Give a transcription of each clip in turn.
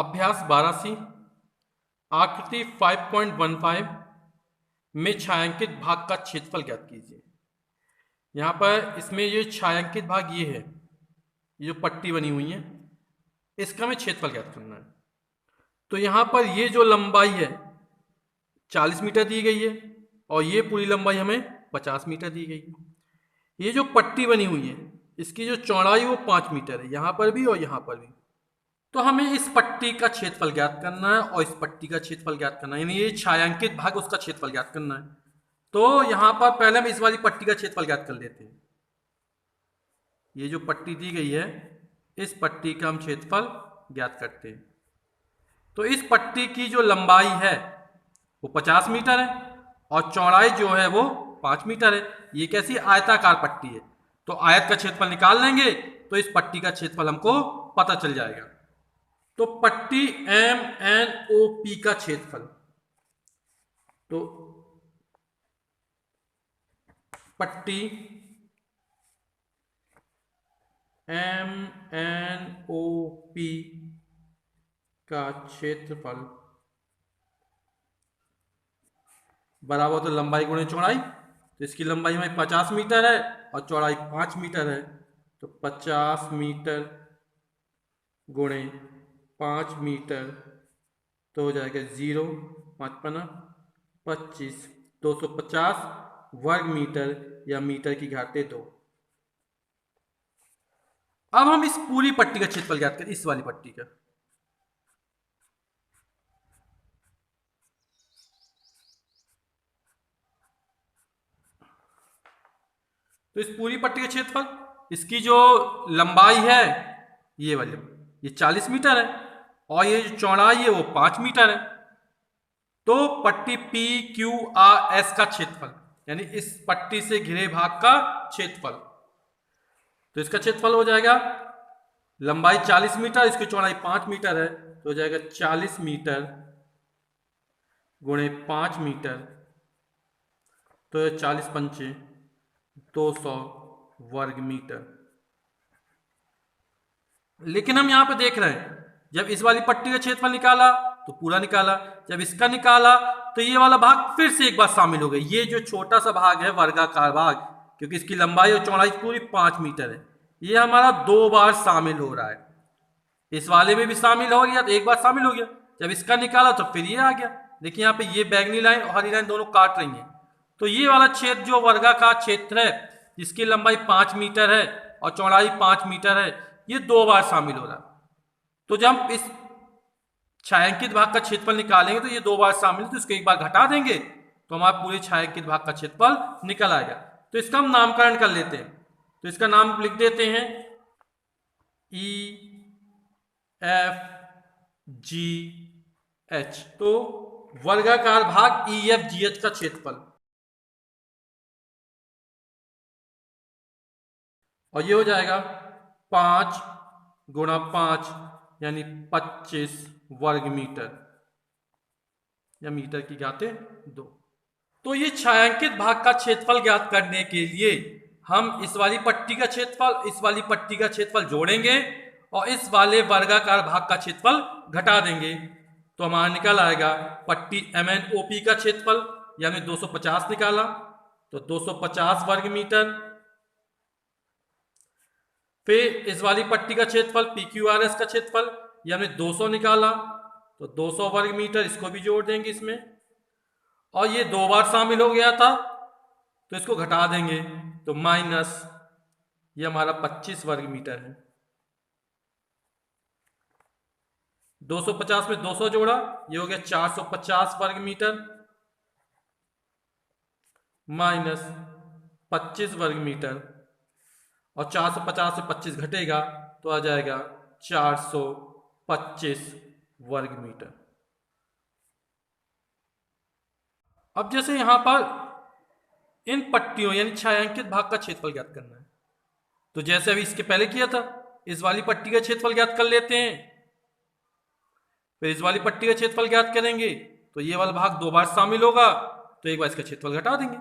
अभ्यास 12C आकृति 5.15 में छायांकित भाग का क्षेत्रफल ज्ञात कीजिए। यहाँ पर इसमें ये छायांकित भाग ये है, ये जो पट्टी बनी हुई है इसका हमें क्षेत्रफल ज्ञात करना है। तो यहाँ पर ये जो लंबाई है 40 मीटर दी गई है और ये पूरी लंबाई हमें 50 मीटर दी गई है। ये जो पट्टी बनी हुई है इसकी जो चौड़ाई वो 5 मीटर है, यहाँ पर भी और यहाँ पर भी। तो हमें इस पट्टी का क्षेत्रफल ज्ञात करना है और इस पट्टी का क्षेत्रफल ज्ञात करना है, यानी ये छायांकित भाग उसका क्षेत्रफल ज्ञात करना है। तो यहाँ पर पहले हम इस वाली पट्टी का क्षेत्रफल ज्ञात कर लेते हैं। ये जो पट्टी दी गई है इस पट्टी का हम क्षेत्रफल ज्ञात करते हैं। तो इस पट्टी की जो लंबाई है वो 50 मीटर है और चौड़ाई जो है वो 5 मीटर है। ये कैसी आयताकार पट्टी है, तो आयत का क्षेत्रफल निकाल लेंगे तो इस पट्टी का क्षेत्रफल हमको पता चल जाएगा। तो पट्टी MNOP का क्षेत्रफल, तो पट्टी MNOP का क्षेत्रफल बराबर तो लंबाई गुणे चौड़ाई। तो इसकी लंबाई हमारी 50 मीटर है और चौड़ाई 5 मीटर है, तो 50 मीटर गुणे 5 मीटर तो हो जाएगा 0, 5 पना 25, 250 वर्ग मीटर या मीटर की घाते 2। अब हम इस पूरी पट्टी का क्षेत्रफल ज्ञात करें, इस वाली पट्टी का। तो इस पूरी पट्टी का क्षेत्रफल, इसकी जो लंबाई है ये वाली, ये 40 मीटर है और ये जो चौड़ाई है वो 5 मीटर है। तो पट्टी PQRS का क्षेत्रफल, यानी इस पट्टी से घिरे भाग का क्षेत्रफल, तो इसका क्षेत्रफल हो जाएगा लंबाई 40 मीटर, इसकी चौड़ाई 5 मीटर है, तो हो जाएगा 40 मीटर गुणे 5 मीटर, तो 40 पंचे 200 वर्ग मीटर। लेकिन हम यहां पे देख रहे हैं जब इस वाली पट्टी का क्षेत्रफल निकाला तो पूरा निकाला, जब इसका निकाला तो ये वाला भाग फिर से एक बार शामिल हो गया। ये जो छोटा सा भाग है वर्गाकार भाग, क्योंकि इसकी लंबाई और चौड़ाई पूरी 5 मीटर है, ये हमारा 2 बार शामिल हो रहा है। इस वाले में भी शामिल हो गया तो एक बार शामिल हो गया, जब इसका निकाला तो फिर ये आ गया। देखिए यहाँ पे ये बैगनी लाइन और हरी लाइन दोनों काट रही है। तो ये वाला क्षेत्र जो वर्गाकार क्षेत्र है जिसकी लंबाई 5 मीटर है और चौड़ाई 5 मीटर है, ये 2 बार शामिल हो रहा है। तो जब हम इस छायांकित भाग का क्षेत्रफल निकालेंगे तो ये 2 बार शामिल, तो इसको एक बार घटा देंगे तो हमारा पूरे छायांकित भाग का क्षेत्रफल निकल आएगा। तो इसका हम नामकरण कर लेते हैं, तो इसका नाम लिख देते हैं EFGH। तो वर्गाकार भाग EFGH का क्षेत्रफल, और ये हो जाएगा 5 गुणा 5 यानी 25 वर्ग मीटर या मीटर की घाते 2। तो ये छायांकित भाग का क्षेत्रफल ज्ञात करने के लिए हम इस वाली पट्टी का क्षेत्रफल, इस वाली पट्टी का क्षेत्रफल जोड़ेंगे और इस वाले वर्गाकार भाग का क्षेत्रफल घटा देंगे, तो हमारा निकल आएगा पट्टी MNOP का क्षेत्रफल, यानी 250 निकाला तो 250 वर्ग मीटर। फिर इस वाली पट्टी का क्षेत्रफल PQRS का क्षेत्रफल, यानी 200 निकाला तो 200 वर्ग मीटर, इसको भी जोड़ देंगे इसमें, और ये 2 बार शामिल हो गया था तो इसको घटा देंगे तो माइनस ये हमारा 25 वर्ग मीटर है। 250 में 200 जोड़ा, ये हो गया 450 वर्ग मीटर माइनस 25 वर्ग मीटर, और 450 से 25 घटेगा तो आ जाएगा 425 वर्ग मीटर। अब जैसे यहां पर इन पट्टियों यानी छायांकित भाग का क्षेत्रफल ज्ञात करना है, तो जैसे अभी इसके पहले किया था इस वाली पट्टी का क्षेत्रफल ज्ञात कर लेते हैं, फिर इस वाली पट्टी का क्षेत्रफल ज्ञात करेंगे तो ये वाला भाग 2 बार शामिल होगा तो एक बार इसका क्षेत्रफल घटा देंगे।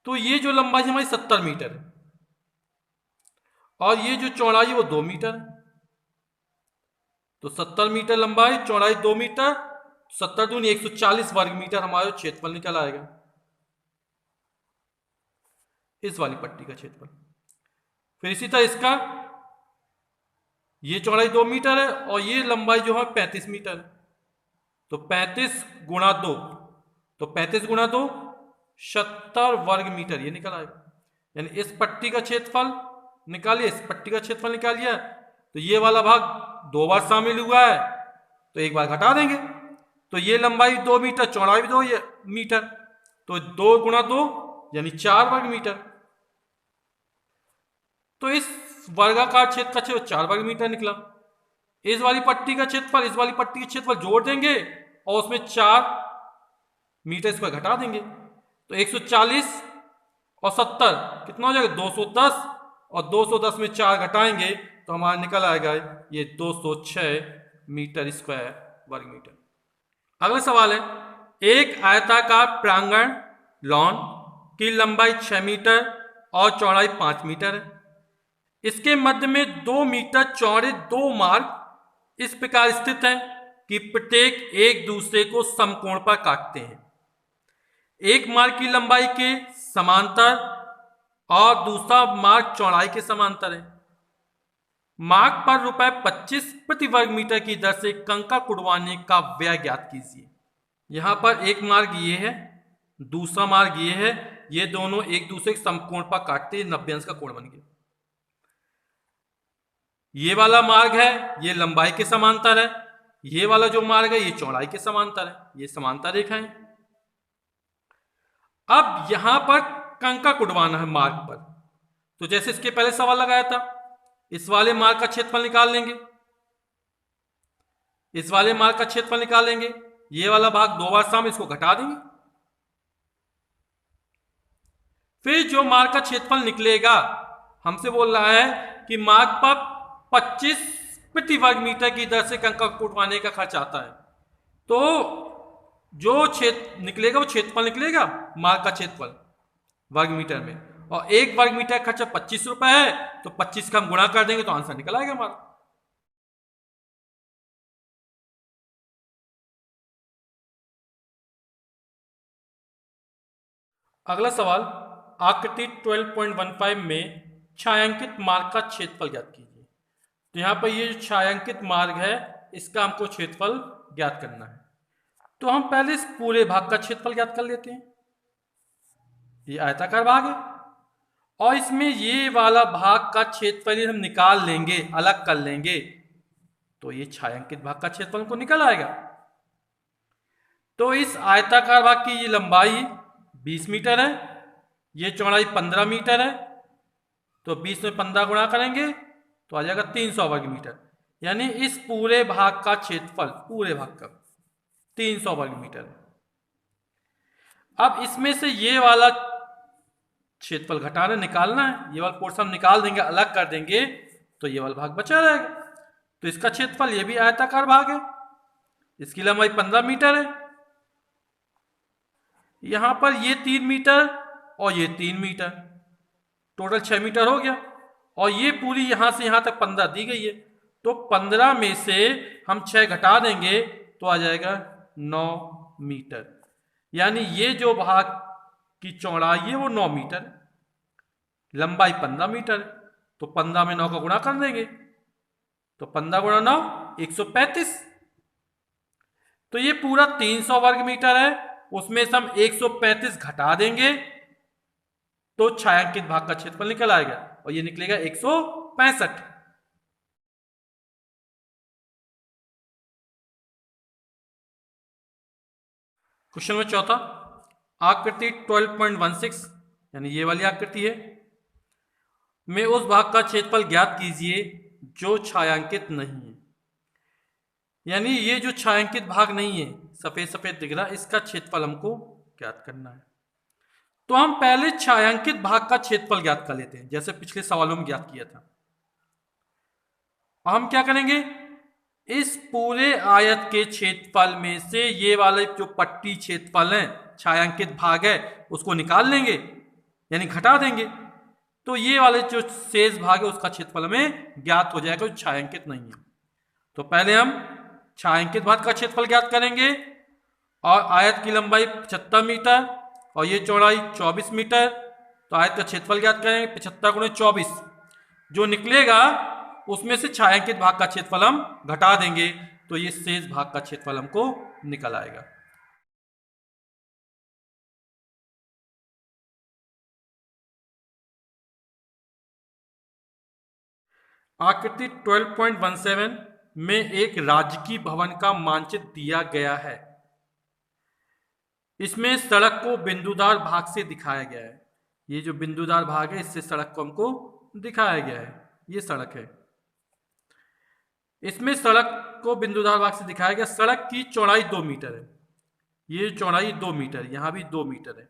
तो ये जो लंबाई हमारी 70 मीटर है और ये जो चौड़ाई वो 2 मीटर है, तो 70 मीटर लंबाई, चौड़ाई 2 मीटर, 70 दूनी 140 वर्ग मीटर हमारा क्षेत्रफल निकल आएगा, इस वाली पट्टी का क्षेत्रफल। फिर इसी तरह इसका, ये चौड़ाई 2 मीटर है और ये लंबाई जो है 35 मीटर है, तो 35 गुणा 2, तो 35 गुणा 2 70 वर्ग मीटर ये निकल आएगा। यानी इस पट्टी का क्षेत्रफल निकालिए, इस पट्टी का क्षेत्रफल निकालिए, तो ये वाला भाग 2 बार शामिल हुआ है तो एक बार घटा देंगे, तो ये लंबाई 2 मीटर, चौड़ाई 2 मीटर, तो 2 गुणा 2 यानी 4 वर्ग मीटर। तो इस वर्गाकार क्षेत्र का क्षेत्रफल 4 वर्ग मीटर निकला। इस वाली पट्टी का क्षेत्रफल इस वाली पट्टी के क्षेत्रफल जोड़ देंगे और उसमें 4 मीटर इसको घटा देंगे, तो 140 और 70 कितना हो जाएगा 210, और 210 में 4 घटाएंगे तो हमारा निकल आएगा ये 206 मीटर स्क्वायर वर्ग मीटर। अगला सवाल है, एक आयताकार प्रांगण लॉन की लंबाई 6 मीटर और चौड़ाई 5 मीटर है। इसके मध्य में 2 मीटर चौड़े 2 मार्ग इस प्रकार स्थित हैं कि प्रत्येक एक दूसरे को समकोण पर काटते हैं। एक मार्ग की लंबाई के समांतर और दूसरा मार्ग चौड़ाई के समांतर है। मार्ग पर ₹25 प्रति वर्ग मीटर की दर से कंकड़ उड़वाने का व्यय ज्ञात कीजिए। यहां पर एक मार्ग ये है, दूसरा मार्ग ये है, ये दोनों एक दूसरे के समकोण पर काटते 90 अंश का कोण बन गया। ये वाला मार्ग है ये लंबाई के समांतर है, ये वाला जो मार्ग है ये चौड़ाई के समांतर है, ये समांतर रेखाएं। अब यहां पर कंकड़ उड़वाना है मार्ग पर, तो जैसे इसके पहले सवाल लगाया था, इस वाले मार्ग का क्षेत्रफल निकाल लेंगे, इस वाले मार्ग का क्षेत्रफल निकाल लेंगे, ये वाला भाग 2 बार शामिल, इसको घटा देंगे। फिर जो मार्ग का क्षेत्रफल निकलेगा, हमसे बोल रहा है कि मार्ग पर 25 प्रति वर्ग मीटर की दर से कंकड़ उठवाने का खर्च आता है, तो जो क्षेत्र निकलेगा वो क्षेत्रफल निकलेगा मार्ग का क्षेत्रफल वर्ग मीटर में, और 1 वर्ग मीटर का खर्चा 25 रुपए है, तो 25 का हम गुणा कर देंगे तो आंसर निकल आएगा हमारा। अगला सवाल, आकृति 12.15 में छायांकित मार्ग का क्षेत्रफल ज्ञात कीजिए। तो यहां पर ये जो छायांकित मार्ग है इसका हमको क्षेत्रफल ज्ञात करना है, तो हम पहले इस पूरे भाग का क्षेत्रफल ज्ञात कर लेते हैं। ये आयताकार भाग है और इसमें ये वाला भाग का क्षेत्रफल हम निकाल लेंगे, अलग कर लेंगे, तो ये छायांकित भाग का क्षेत्रफल को निकल आएगा। तो इस आयताकार भाग की ये लंबाई 20 मीटर है, ये चौड़ाई 15 मीटर है, तो 20 में 15 गुणा करेंगे तो आ जाएगा 300 वर्ग मीटर। यानी इस पूरे भाग का क्षेत्रफल, पूरे भाग का 300 वर्ग मीटर। अब इसमें से ये वाला क्षेत्रफल घटाना निकालना है, ये वाला पोर्शन निकाल देंगे, अलग कर देंगे, तो ये वाला भाग बचा रहेगा। तो इसका क्षेत्रफल, ये भी आयताकार भाग है, इसकी लंबाई 15 मीटर है, यहां पर ये 3 मीटर और ये 3 मीटर, टोटल 6 मीटर हो गया, और ये पूरी यहां से यहां तक 15 दी गई है, तो 15 में से हम 6 घटा देंगे तो आ जाएगा 9 मीटर। यानी ये जो भाग की चौड़ाई है वो 9 मीटर, लंबाई 15 मीटर, तो 15 में 9 का गुणा कर देंगे, तो 15 गुणा 9 135। तो ये पूरा 300 वर्ग मीटर है, उसमें से हम 135 घटा देंगे तो छायांकित भाग का क्षेत्रफल निकल आएगा, और ये निकलेगा 165। क्वेश्चन नंबर चौथा, आकृति 12.16 यानी ये वाली आकृति है में उस भाग का क्षेत्रफल ज्ञात कीजिए जो छायांकित नहीं है। यानी ये जो छायांकित भाग नहीं है, सफेद सफेद दिख रहा है, इसका क्षेत्रफल हमको ज्ञात करना है। तो हम पहले छायांकित भाग का क्षेत्रफल ज्ञात कर लेते हैं, जैसे पिछले सवालों में ज्ञात किया था। हम क्या करेंगे, इस पूरे आयत के क्षेत्रफल में से ये वाले जो पट्टी क्षेत्रफल है, छायांकित भाग है, उसको निकाल लेंगे, यानी घटा देंगे, तो ये वाले जो शेष भाग है उसका क्षेत्रफल हमें ज्ञात हो जाएगा, जो छायांकित नहीं है। तो पहले हम छायांकित भाग का क्षेत्रफल ज्ञात करेंगे, और आयत की लंबाई 75 मीटर और ये चौड़ाई 24 मीटर। तो आयत का क्षेत्रफल ज्ञात करेंगे, 75 गुणे 24, जो निकलेगा उसमें से छायांकित भाग का क्षेत्रफल हम घटा देंगे, तो ये शेष भाग का क्षेत्रफल हमको निकल आएगा। आकृति 12.17 में एक राजकीय भवन का मानचित्र दिया गया है। इसमें सड़क को बिंदुदार भाग से दिखाया गया है। ये जो बिंदुदार भाग है, इससे सड़क को हमको दिखाया गया है। ये सड़क है, इसमें सड़क को बिंदुदार भाग से दिखाया गया। सड़क की चौड़ाई 2 मीटर है, ये चौड़ाई 2 मीटर, यहां भी 2 मीटर है।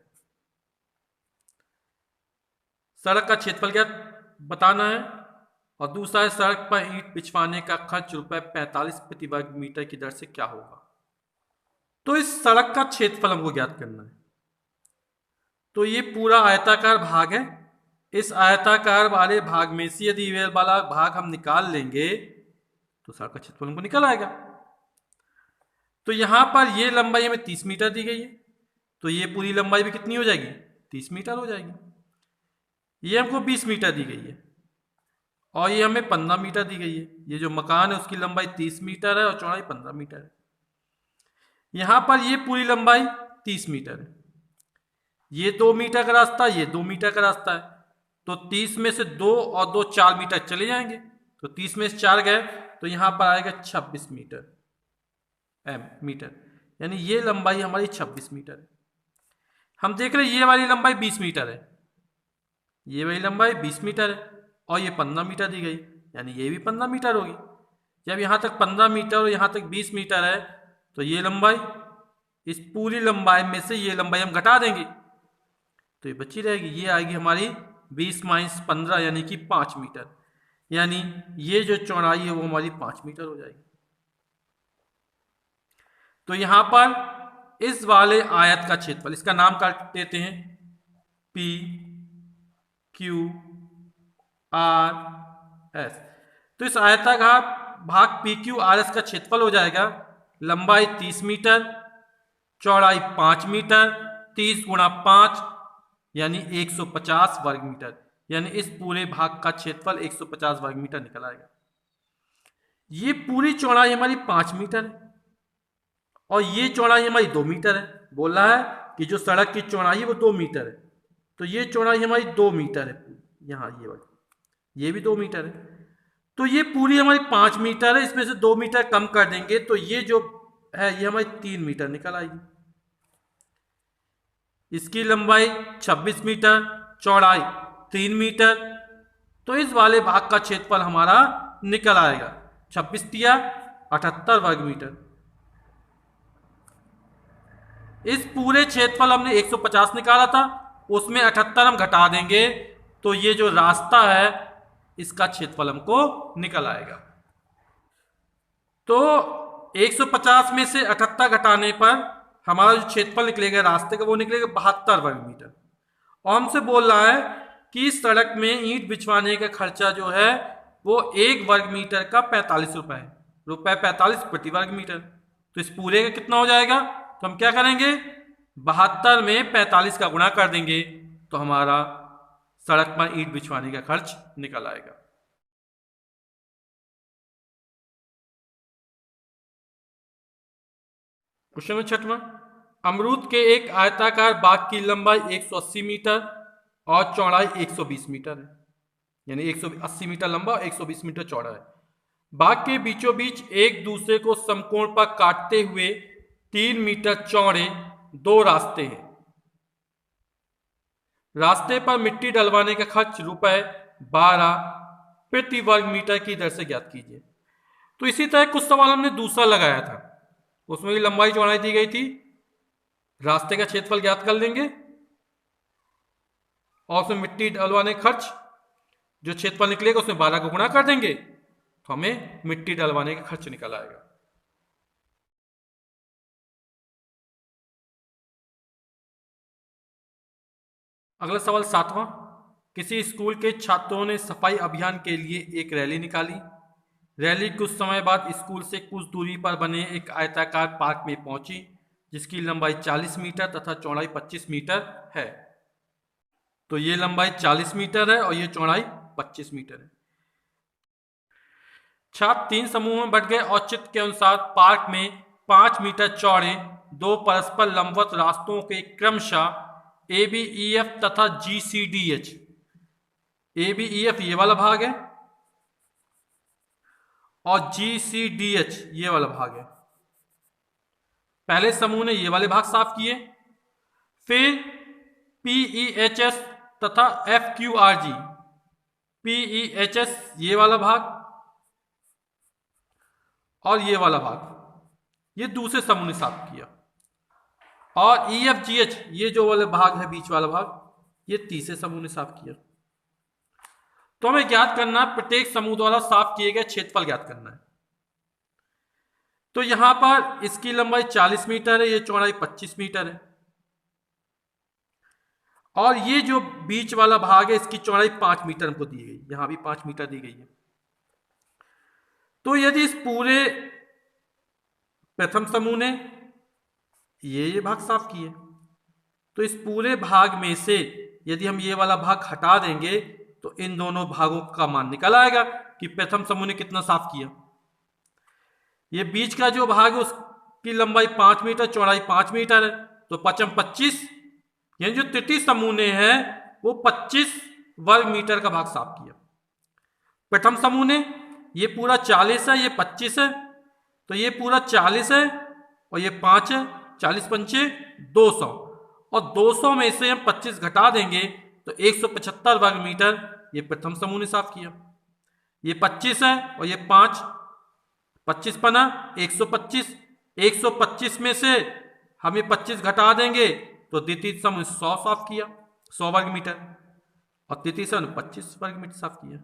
सड़क का क्षेत्रफल क्या बताना है, और दूसरा है सड़क पर ईंट बिछवाने का खर्च ₹45 प्रति वर्ग मीटर की दर से क्या होगा। तो इस सड़क का क्षेत्रफल हमको ज्ञात करना है। तो ये पूरा आयताकार भाग है, इस आयताकार वाले भाग में से यदि ये वाला भाग हम निकाल लेंगे तो सड़क का क्षेत्रफल हमको निकल आएगा। तो यहां पर ये लंबाई हमें 30 मीटर दी गई है, तो ये पूरी लंबाई भी कितनी हो जाएगी, 30 मीटर हो जाएगी। ये हमको 20 मीटर दी गई है, और ये हमें 15 मीटर दी गई है। ये जो मकान है उसकी लंबाई 30 मीटर है और चौड़ाई 15 मीटर है। यहां पर ये पूरी लंबाई 30 मीटर है, ये 2 मीटर का रास्ता, ये 2 मीटर का रास्ता है। तो 30 में से 2 और 2 4 मीटर चले जाएंगे, तो 30 में से 4 गए, तो यहां पर आएगा 26 मीटर, यानी ये लंबाई हमारी 26 मीटर है। हम देख रहे हैं ये वाली लंबाई 20 मीटर है, ये वाली लंबाई 20 मीटर है, और ये 15 मीटर दी गई, यानी ये भी 15 मीटर होगी। जब यहाँ तक 15 मीटर और यहाँ तक 20 मीटर है, तो ये लंबाई, इस पूरी लंबाई में से ये लंबाई हम घटा देंगे, तो ये बची रहेगी, ये आएगी हमारी 20 - 15 यानी कि 5 मीटर, यानी ये जो चौड़ाई है वो हमारी 5 मीटर हो जाएगी। तो यहां पर इस वाले आयत का क्षेत्रफल, इसका नाम काट देते हैं P Q R S। तो इस आयताकार भाग PQRS का क्षेत्रफल हो जाएगा लंबाई 30 मीटर, चौड़ाई 5 मीटर, 30 गुणा 5 यानी 150 वर्ग मीटर, यानी इस पूरे भाग का क्षेत्रफल 150 वर्ग मीटर निकल आएगा। ये पूरी चौड़ाई हमारी 5 मीटर है, और ये चौड़ाई हमारी 2 मीटर है। बोल रहा है कि जो सड़क की चौड़ाई है वो 2 मीटर है, तो ये चौड़ाई हमारी 2 मीटर है, यहाँ ये वाली, ये भी 2 मीटर है। तो ये पूरी हमारी 5 मीटर है, इसमें से 2 मीटर कम कर देंगे, तो ये जो है ये हमारी 3 मीटर निकल आएगी। इसकी लंबाई 26 मीटर, चौड़ाई 3 मीटर, तो इस वाले भाग का क्षेत्रफल हमारा निकल आएगा 26 तिया 78 वर्ग मीटर। इस पूरे क्षेत्रफल हमने 150 निकाला था, उसमें 78 हम घटा देंगे, तो ये जो रास्ता है इसका क्षेत्रफल हमको निकल आएगा। तो 150 में से 78 घटाने पर हमारा जो क्षेत्रफल निकलेगा रास्ते का वो निकलेगा 72 वर्ग मीटर। और हमसे बोल रहा है कि सड़क में ईंट बिछवाने का खर्चा जो है वो 1 वर्ग मीटर का 45 रुपए है, ₹45 प्रति वर्ग मीटर। तो इस पूरे का कितना हो जाएगा, तो हम क्या करेंगे, 72 में 45 का गुणा कर देंगे, तो हमारा सड़क पर ईंट बिछवाने का खर्च निकल आएगा। क्वेश्चन नंबर 6वां, अमरूद के एक आयताकार बाग की लंबाई 180 मीटर और चौड़ाई 120 मीटर है, यानी 180 मीटर लंबा और 120 मीटर चौड़ा है। बाग के बीचों बीच एक दूसरे को समकोण पर काटते हुए 3 मीटर चौड़े 2 रास्ते हैं। रास्ते पर मिट्टी डलवाने का खर्च ₹12 प्रति वर्ग मीटर की दर से ज्ञात कीजिए। तो इसी तरह कुछ सवाल हमने दूसरा लगाया था, उसमें भी लंबाई चौड़ाई दी गई थी, रास्ते का क्षेत्रफल ज्ञात कर लेंगे और उसमें मिट्टी डलवाने का खर्च जो क्षेत्रफल निकलेगा उसमें 12 को गुणा कर देंगे, तो हमें मिट्टी डलवाने का खर्च निकल आएगा। अगला सवाल 7वां, किसी स्कूल के छात्रों ने सफाई अभियान के लिए एक रैली निकाली। रैली कुछ समय बाद स्कूल से कुछ दूरी पर बने एक आयताकार पार्क में पहुंची, जिसकी लंबाई 40 मीटर तथा चौड़ाई 25 मीटर है। तो ये लंबाई 40 मीटर है और ये चौड़ाई 25 मीटर है। छात्र 3 समूह में बंट गए और चित्र के अनुसार पार्क में 5 मीटर चौड़े 2 परस्पर लंबवत रास्तों के क्रमशः ABEF तथा GCDH। ABEF ये वाला भाग है और GCDH ये वाला भाग है। पहले समूह ने ये वाले भाग साफ किए, फिर PEHS तथा FQRG। PEHS ये वाला भाग और ये वाला भाग ये दूसरे समूह ने साफ किया, और EFGH ये जो वाले भाग है बीच वाला भाग ये तीसरे समूह ने साफ किया। तो हमें ज्ञात करना है, प्रत्येक समूह द्वारा साफ किए गए क्षेत्रफल ज्ञात करना है। तो यहां पर इसकी लंबाई 40 मीटर है, ये चौड़ाई 25 मीटर है, और ये जो बीच वाला भाग है इसकी चौड़ाई 5 मीटर हमको दी गई, यहां भी 5 मीटर दी गई है। तो यदि इस पूरे प्रथम समूह ने ये भाग साफ किए, तो इस पूरे भाग में से यदि हम ये वाला भाग हटा देंगे तो इन दोनों भागों का मान निकल आएगा कि प्रथम समूह ने कितना साफ किया। ये बीच का जो भाग है उसकी लंबाई 5 मीटर चौड़ाई 5 मीटर है, तो 5 25, यानी जो तृतीय समूह ने है वो 25 वर्ग मीटर का भाग साफ किया। प्रथम समूह ने ये पूरा 40 है, ये 25 है, तो ये पूरा 40 है और ये 5 है, 40 पंचे 200, और 200 में से हम 25 घटा देंगे तो 175 वर्ग मीटर ये प्रथम समूह ने साफ किया। ये 25 है और ये 5, 25 पना 125, 125 में से हम ये 25 घटा देंगे तो द्वितीय समूह 100 साफ किया, 100 वर्ग मीटर, और तृतीय समूह 25 वर्ग मीटर साफ किया।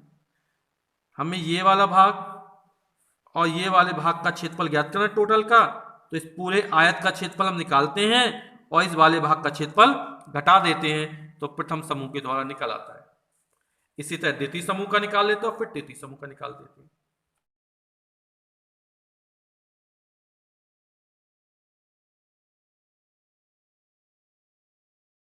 हमें ये वाला भाग और ये वाले भाग का क्षेत्रफल ज्ञात करना है टोटल का, तो इस पूरे आयत का क्षेत्रफल हम निकालते हैं और इस वाले भाग का क्षेत्रफल घटा देते हैं, तो प्रथम समूह के द्वारा निकल आता है। इसी तरह द्वितीय समूह का निकाल लेते हैं और फिर तृतीय समूह का निकाल देते हैं।